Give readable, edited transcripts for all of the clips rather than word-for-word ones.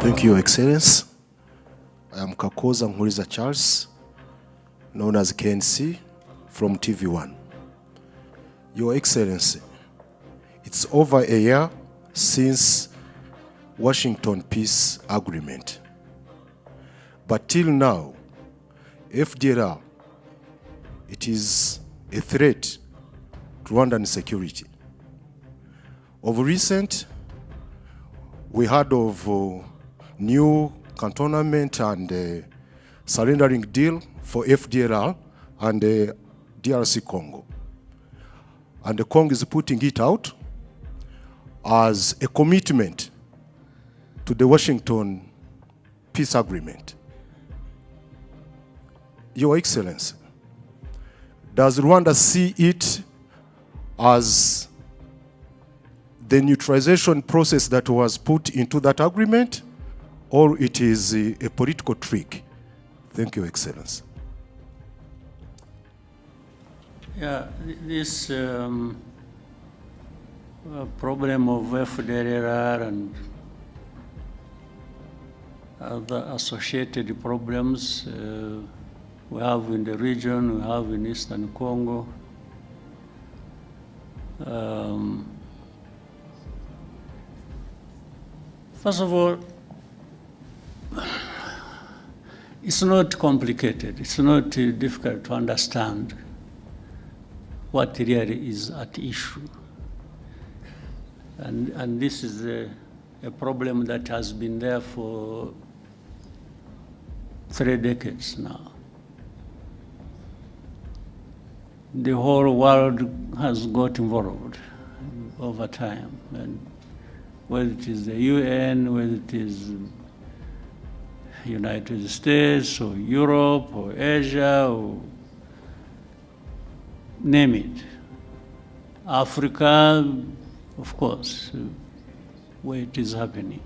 Thank you, Your Excellency. I am Kakoza Nkuriza Charles, known as KNC, from TV1. Your Excellency, it's over a year since Washington Peace Agreement. But till now, FDLR, it is a threat to Rwandan security. Of recent, we heard of new cantonment and surrendering deal for FDLR and DRC Congo. And the Congo is putting it out as a commitment to the Washington Peace Agreement. Your Excellency, does Rwanda see it as the neutralization process that was put into that agreement, or it is a political trick? Thank you, Excellency. Yeah, this problem of FDLR and other associated problems we have in the region, we have in Eastern Congo. First of all, it's not complicated. It's not difficult to understand what really is at issue. And this is a problem that has been there for 3 decades now. The whole world has got involved over time, and whether it is the UN, whether it is United States or Europe or Asia or name it. Africa, of course, where it is happening.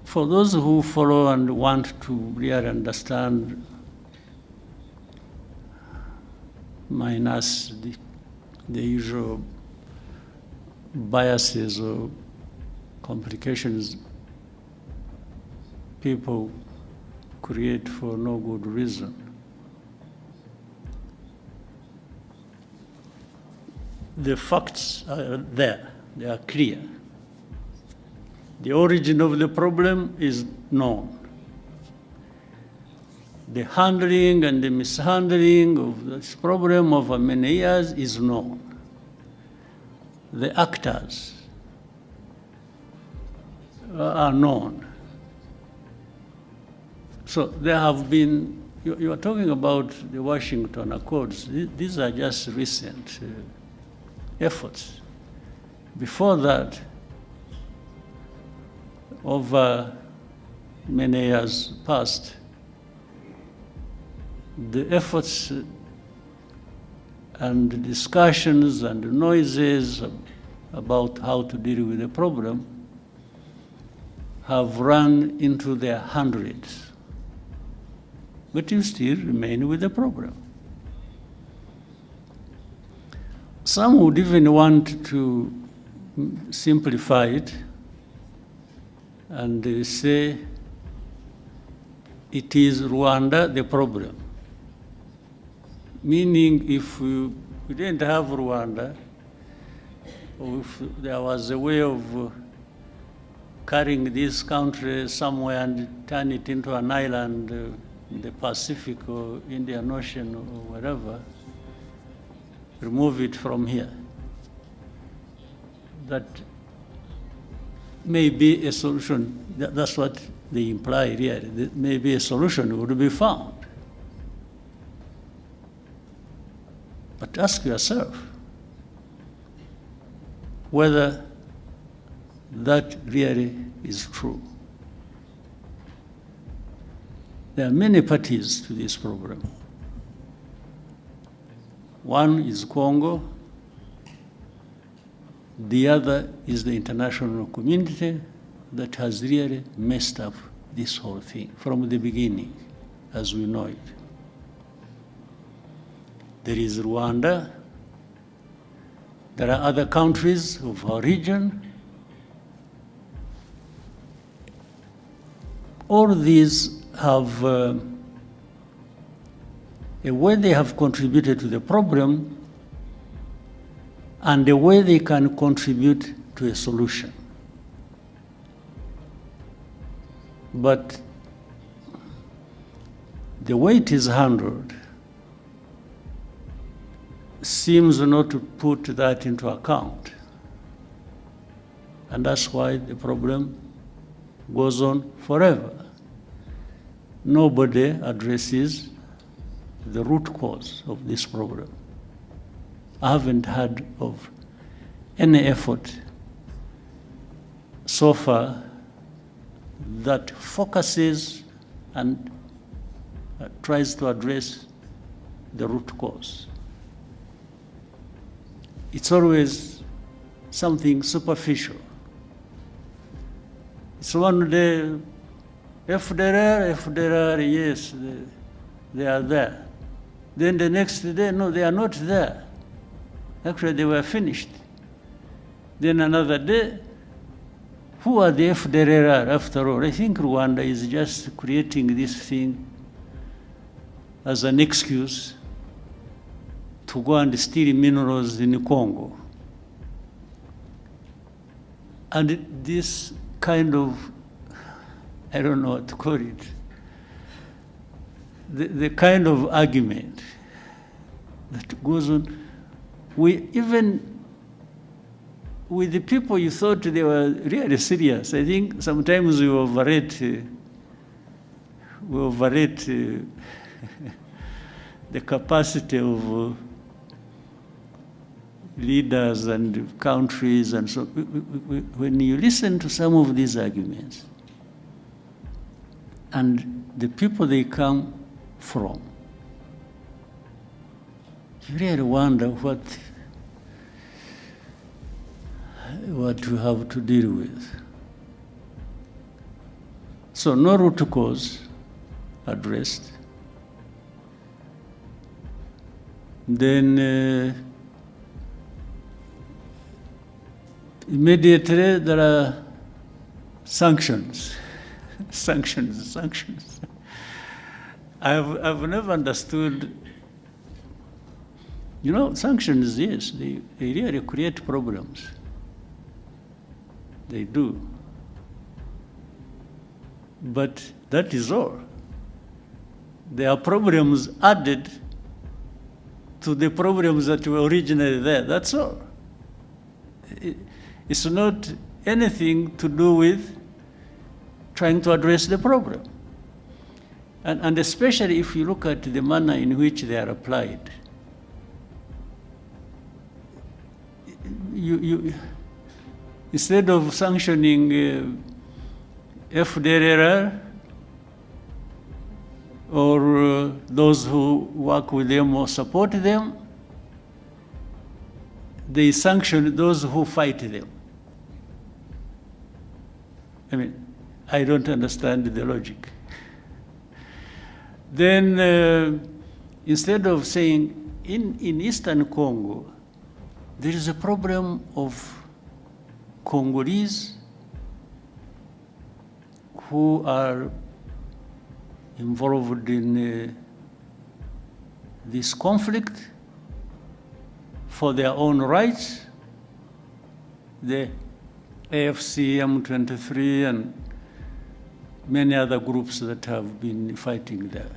For those who follow and want to really understand, minus the usual biases or complications people create for no good reason. The facts are there, they are clear. The origin of the problem is known. The handling and the mishandling of this problem over many years is known. The actors are known. So there have been, you are talking about the Washington Accords. These are just recent efforts. Before that, over many years past, the efforts and discussions and noises about how to deal with the problem have run into their hundreds. But you still remain with the problem. Some would even want to simplify it and say it is Rwanda the problem. Meaning if we didn't have Rwanda, or if there was a way of carrying this country somewhere and turn it into an island in the Pacific or Indian Ocean or wherever, remove it from here. That may be a solution. That's what they imply here. That maybe a solution would be found. But ask yourself whether that really is true. There are many parties to this problem. One is Congo, the other is the international community that has really messed up this whole thing from the beginning, as we know it. There is Rwanda, there are other countries of our region, all these have a way they have contributed to the problem and a way they can contribute to a solution. But the way it is handled seems not to put that into account. And that's why the problem goes on forever. Nobody addresses the root cause of this problem. I haven't heard of any effort so far that focuses and tries to address the root cause. It's always something superficial. It's one day, FDR, yes, they are there. Then the next day, no, they are not there. Actually, they were finished. Then another day, who are the FDR after all? I think Rwanda is just creating this thing as an excuse to go and steal minerals in Congo. And this kind of, I don't know what to call it, the kind of argument that goes on, even with the people you thought they were really serious. I think sometimes we overrate the capacity of leaders and countries and so. When you listen to some of these arguments and the people they come from, you really wonder what you have to deal with. So no root cause addressed. Then immediately there are sanctions. sanctions. I've never understood. You know, sanctions, yes, they really create problems. They do. But that is all. There are problems added to the problems that were originally there. That's all. It's not anything to do with trying to address the problem. And especially if you look at the manner in which they are applied. Instead of sanctioning FDLR or those who work with them or support them, they sanction those who fight them. I mean, I don't understand the logic. Then instead of saying, in Eastern Congo, there is a problem of Congolese who are involved in this conflict for their own rights. The AFC, M23, and many other groups that have been fighting there.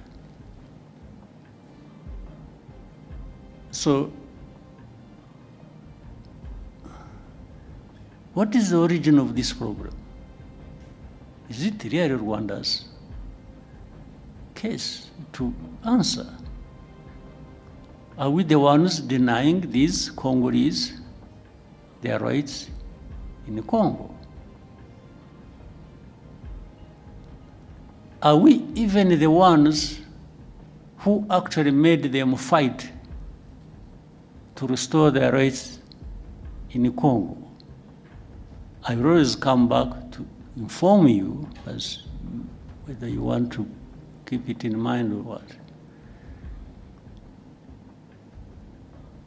So, what is the origin of this problem? Is it really Rwanda's case to answer? Are we the ones denying these Congolese their rights in Congo? Are we even the ones who actually made them fight to restore their rights in Congo? I will always come back to inform you as whether you want to keep it in mind or what.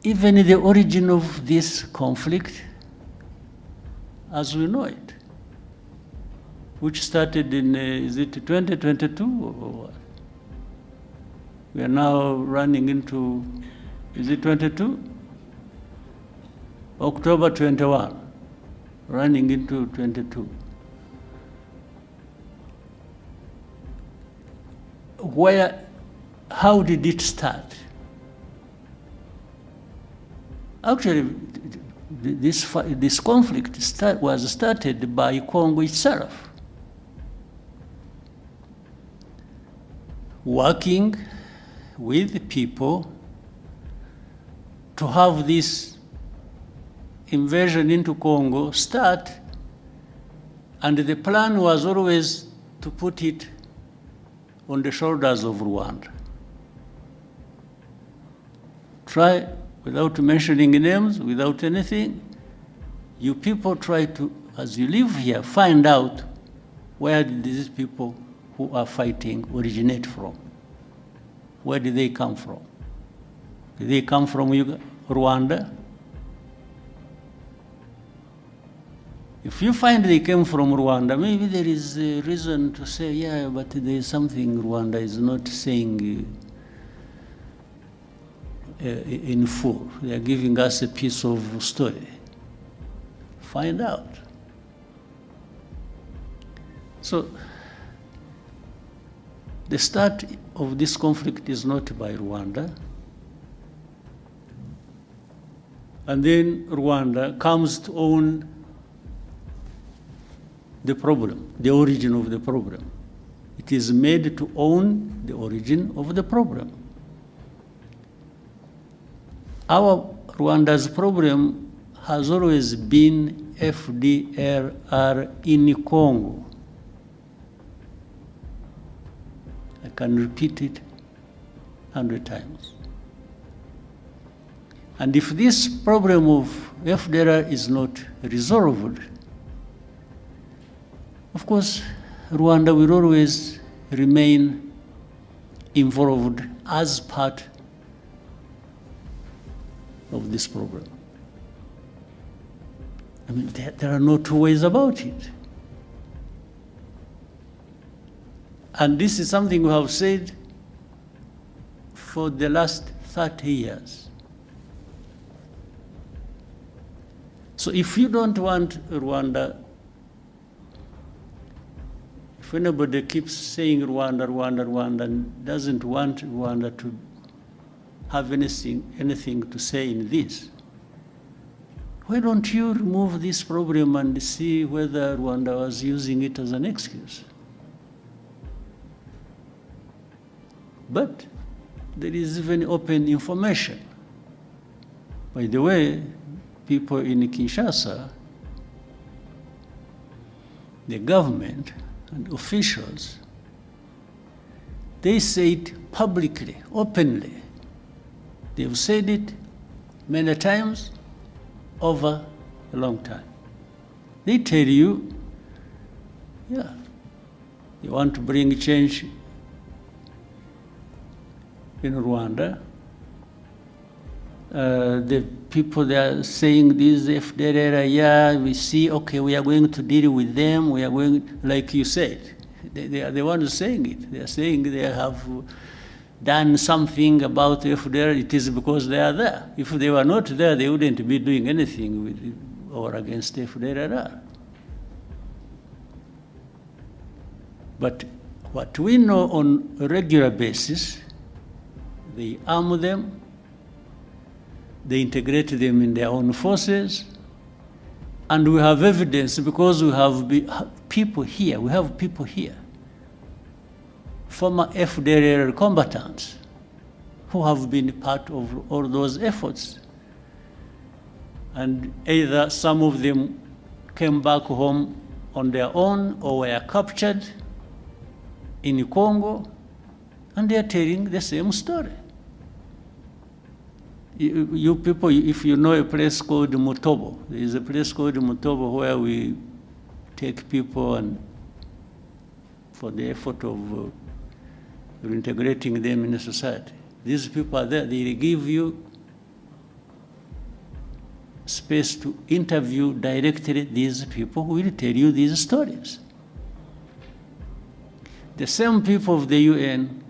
Even the origin of this conflict, as we know it, which started in, is it 2022 or what? We are now running into, is it 22? October 21, running into 22. How did it start? Actually, this conflict was started by Congo itself, working with people to have this invasion into Congo start, and the plan was always to put it on the shoulders of Rwanda. Try, without mentioning names, without anything, you people try to, as you live here, find out where did these people who are fighting originate from. Where did they come from? Did they come from Rwanda? If you find they came from Rwanda, maybe there is a reason to say, yeah, but there is something Rwanda is not saying in full. They are giving us a piece of story. Find out. So, the start of this conflict is not by Rwanda. And then Rwanda comes to own the problem, the origin of the problem. It is made to own the origin of the problem. Rwanda's problem has always been FDLR in Congo. I can repeat it 100 times. And if this problem of FDLR is not resolved, of course, Rwanda will always remain involved as part of this problem. I mean, there are no two ways about it. And this is something we have said for the last 30 years. So if you don't want Rwanda, if anybody keeps saying Rwanda, Rwanda, Rwanda, and doesn't want Rwanda to have anything to say in this, why don't you remove this problem and see whether Rwanda was using it as an excuse? But there is even open information. By the way, people in Kinshasa, the government and officials, they say it publicly, openly. They've said it many times over a long time. They tell you, yeah, you want to bring change in Rwanda. The people that are saying this, FDLR, yeah, we see, okay, we are going to deal with them, we are going, like you said, they are the ones saying it. They are saying they have done something about FDLR, it is because they are there. If they were not there, they wouldn't be doing anything with or against FDLR. But what we know on a regular basis, they arm them, they integrate them in their own forces, and we have evidence because we have people here, former FDLR combatants who have been part of all those efforts. And either some of them came back home on their own or were captured in Congo, and they are telling the same story. You people, if you know a place called Mutobo, there is a place called Mutobo where we take people and for the effort of reintegrating them in the society. These people are there, they give you space to interview directly these people who will tell you these stories. the same people of the UN,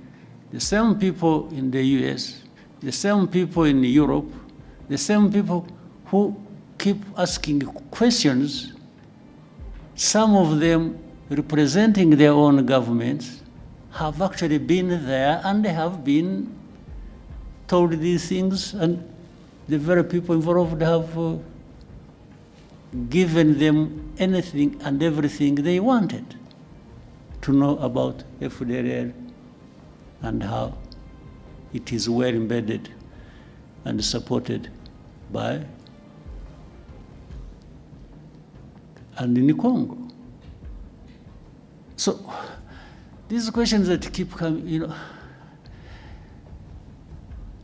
the same people in the US, the same people in Europe, the same people who keep asking questions, some of them representing their own governments, have actually been there and they have been told these things, and the very people involved have given them anything and everything they wanted to know about FDLR and how it is well embedded and supported by and in Congo. So these questions that keep coming, you know,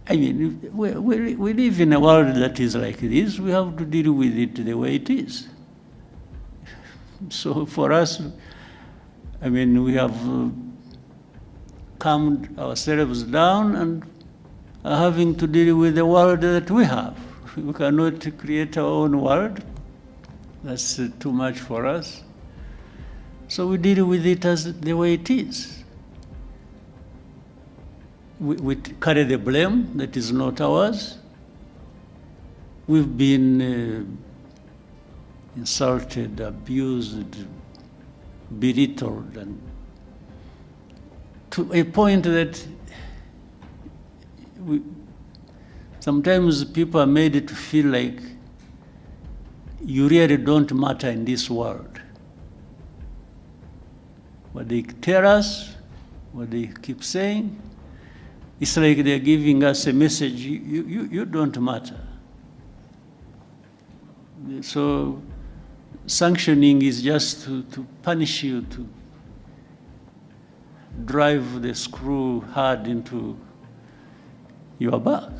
I mean, we live in a world that is like this. We have to deal with it the way it is. So for us, I mean, we have calmed ourselves down and are having to deal with the world that we have. We cannot create our own world. That's too much for us. So we deal with it as the way it is. We carry the blame that is not ours. We've been insulted, abused, belittled, and to a point that sometimes people are made to feel like you really don't matter in this world. What they tell us, what they keep saying, it's like they're giving us a message, you don't matter. So sanctioning is just to punish you, to drive the screw hard into your back.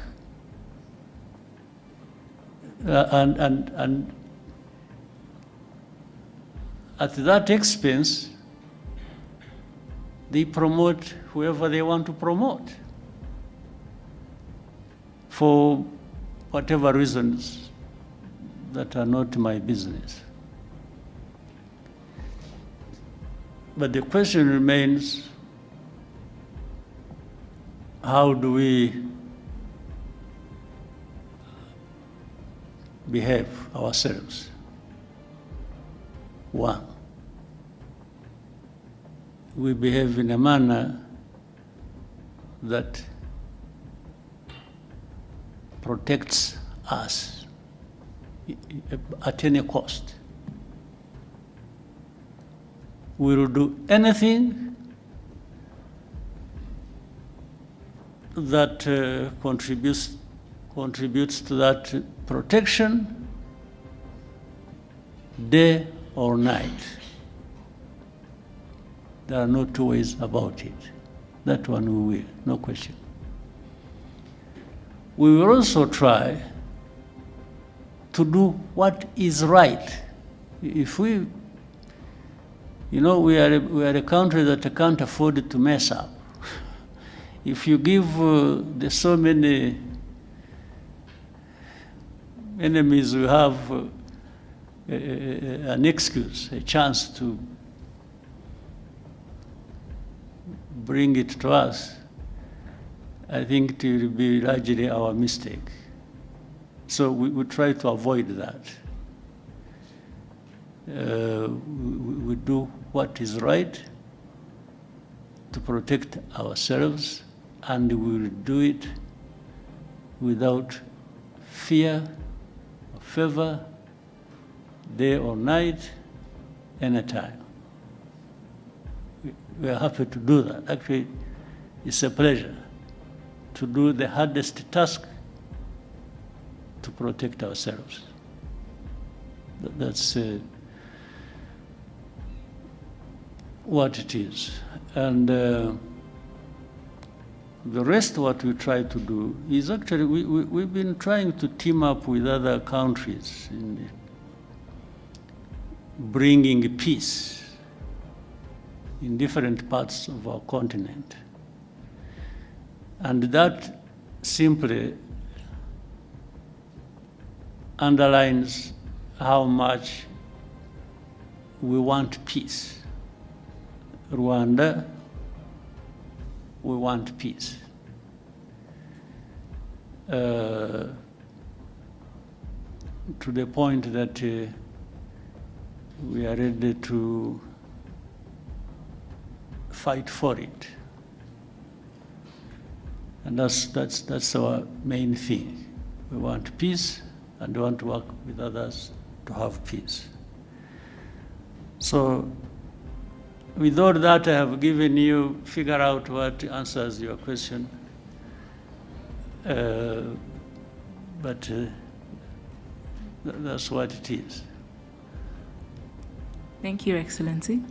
And at that expense, they promote whoever they want to promote for whatever reasons that are not my business. But the question remains, how do we behave ourselves? One, we behave in a manner that protects us at any cost. We will do anything that contributes to that protection, day or night. There are no two ways about it. That one we will, no question. We will also try to do what is right. If we, you know, we are a country that can't afford to mess up. If you give the so many enemies we have an excuse, a chance to bring it to us, I think it will be largely our mistake. So we try to avoid that. We do what is right to protect ourselves, and we will do it without fear or favor, day or night, anytime. We are happy to do that. Actually, it's a pleasure to do the hardest task to protect ourselves. That's what it is. And the rest, what we try to do is actually, we've been trying to team up with other countries in bringing peace in different parts of our continent. And that simply underlines how much we want peace. Rwanda we want peace. To the point that we are ready to fight for it. And that's our main thing. We want peace and we want to work with others to have peace. So with all that I have given you, figure out what answers your question. But that's what it is. Thank you, Your Excellency.